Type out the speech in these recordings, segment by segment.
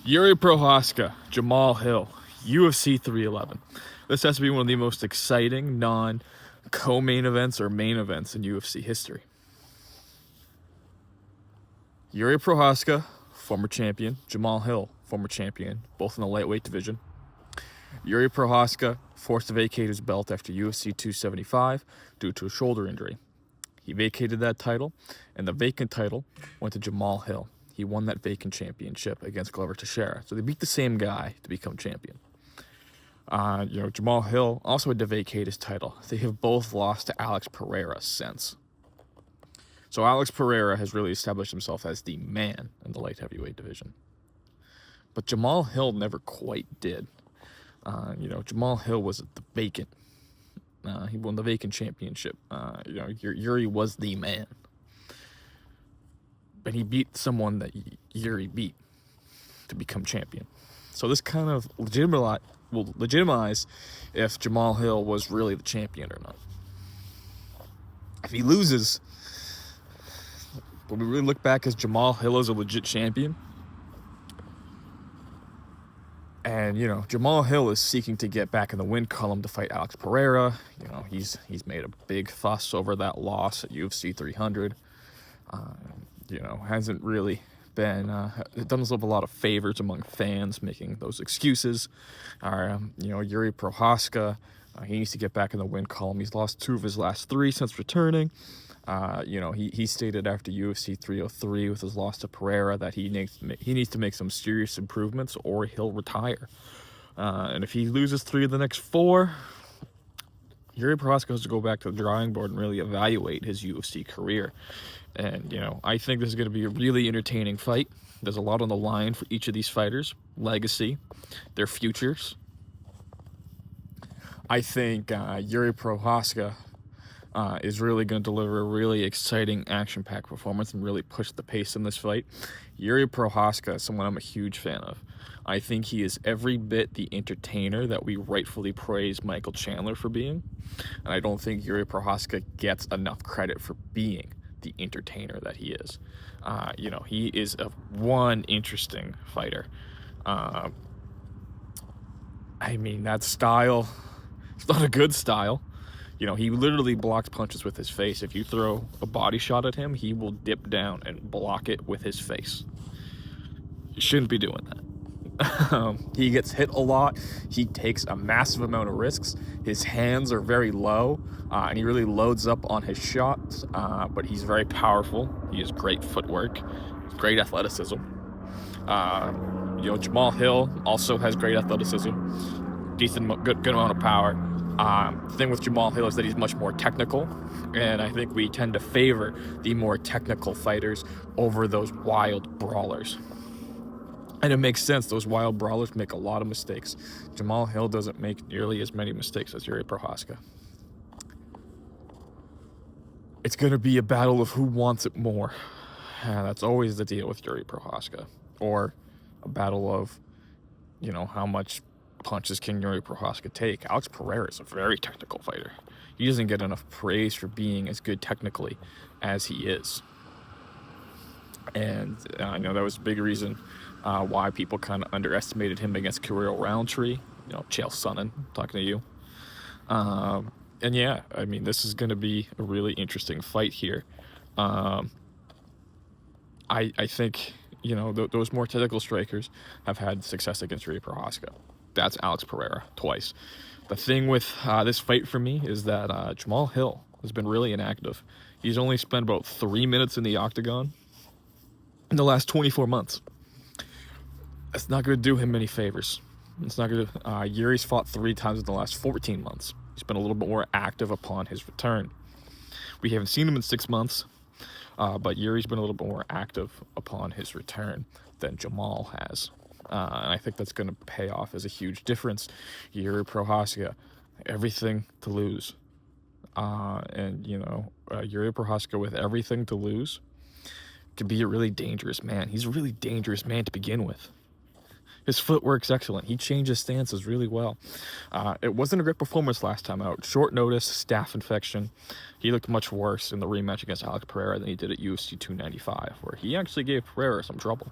Jiří Procházka, Jamahal Hill, UFC 311. This has to be one of the most exciting non-co-main events or main events in UFC history. Jiří Procházka, former champion. Jamahal Hill, former champion, both in the lightweight division. Jiří Procházka forced to vacate his belt after UFC 275 due to a shoulder injury. He vacated that title, and the vacant title went to Jamahal Hill. He won that vacant championship against Glover Teixeira. So they beat the same guy to become champion. Jamahal Hill also had to vacate his title. They have both lost to Alex Pereira since. So Alex Pereira has really established himself as the man in the light heavyweight division. But Jamahal Hill never quite did. Jamahal Hill was the vacant. He won the vacant championship. Jiří was the man. But he beat someone that Jiří beat to become champion. So this kind of will legitimize if Jamahal Hill was really the champion or not. If he loses, will we really look back as Jamahal Hill as a legit champion? And, Jamahal Hill is seeking to get back in the win column to fight Alex Pereira. He's made a big fuss over that loss at UFC 300. Hasn't really been, it doesn't have a lot of favors among fans making those excuses. Jiří Procházka, he needs to get back in the win column. He's lost 2 of his last 3 since returning. He stated after UFC 303 with his loss to Pereira that he needs to make some serious improvements or he'll retire. And if he loses 3 of the next 4, Jiří Procházka has to go back to the drawing board and really evaluate his UFC career. And, I think this is going to be a really entertaining fight. There's a lot on the line for each of these fighters. Legacy, their futures. I think Jiří Procházka is really going to deliver a really exciting, action-packed performance and really push the pace in this fight. Jiří Procházka is someone I'm a huge fan of. I think he is every bit the entertainer that we rightfully praise Michael Chandler for being. And I don't think Jiří Procházka gets enough credit for being the entertainer that he is. He is one interesting fighter. That style, it's not a good style. He literally blocks punches with his face. If you throw a body shot at him, he will dip down and block it with his face. You shouldn't be doing that. He gets hit a lot. He takes a massive amount of risks. His hands are very low, and he really loads up on his shots, but he's very powerful. He has great footwork, great athleticism. Jamahal Hill also has great athleticism, good amount of power. The thing with Jamahal Hill is that he's much more technical, and I think we tend to favor the more technical fighters over those wild brawlers. And it makes sense. Those wild brawlers make a lot of mistakes. Jamahal Hill doesn't make nearly as many mistakes as Jiří Procházka. It's going to be a battle of who wants it more. That's always the deal with Jiří Procházka. Or a battle of, how much punches can Jiří Procházka take. Alex Pereira is a very technical fighter. He doesn't get enough praise for being as good technically as he is. And I know that was a big reason why people kind of underestimated him against Kirill Roundtree. Chael Sonnen, talking to you. This is going to be a really interesting fight here. I think, those more technical strikers have had success against Jiří Procházka. That's Alex Pereira twice. The thing with this fight for me is that Jamahal Hill has been really inactive. He's only spent about 3 minutes in the octagon in the last 24 months. That's not going to do him any favors. It's not going to. Jiří's fought 3 times in the last 14 months. He's been a little bit more active upon his return. We haven't seen him in 6 months, but Jiří's been a little bit more active upon his return than Jamahal has. And I think that's going to pay off as a huge difference. Jiří Procházka, everything to lose. Jiří Procházka with everything to lose could be a really dangerous man. He's a really dangerous man to begin with. His footwork's excellent. He changes stances really well. It wasn't a great performance last time out. Short notice, staph infection. He looked much worse in the rematch against Alex Pereira than he did at UFC 295, where he actually gave Pereira some trouble.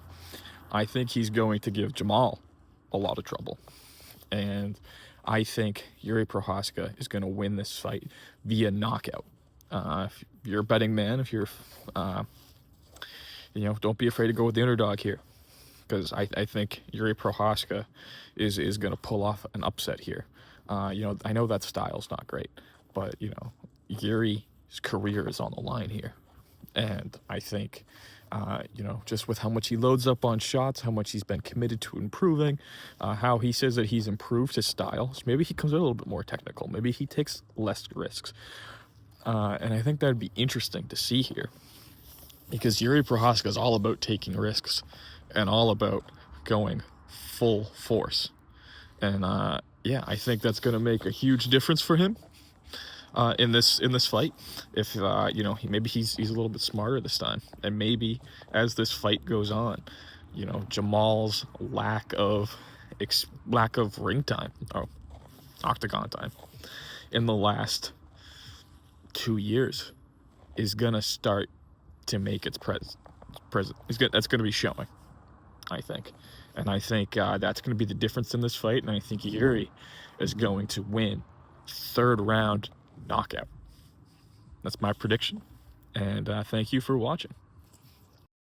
I think he's going to give Jamahal a lot of trouble. And I think Jiří Procházka is going to win this fight via knockout. If you're a betting man, if you're, don't be afraid to go with the underdog here. Because I think Jiří Procházka is going to pull off an upset here. I know that style's not great, but, Jiří's career is on the line here. And I think, just with how much he loads up on shots, how much he's been committed to improving, how he says that he's improved his style. So maybe he comes out a little bit more technical. Maybe he takes less risks. And I think that'd be interesting to see here. Because Jiří Procházka is all about taking risks and all about going full force. And, I think that's going to make a huge difference for him. In this fight, if maybe he's a little bit smarter this time, and maybe as this fight goes on, Jamahal's lack of ring time or octagon time in the last 2 years is gonna start to make its presence. That's gonna be showing, I think, and I think that's gonna be the difference in this fight, and I think Jiří is going to win 3rd round knockout. That's my prediction, and thank you for watching.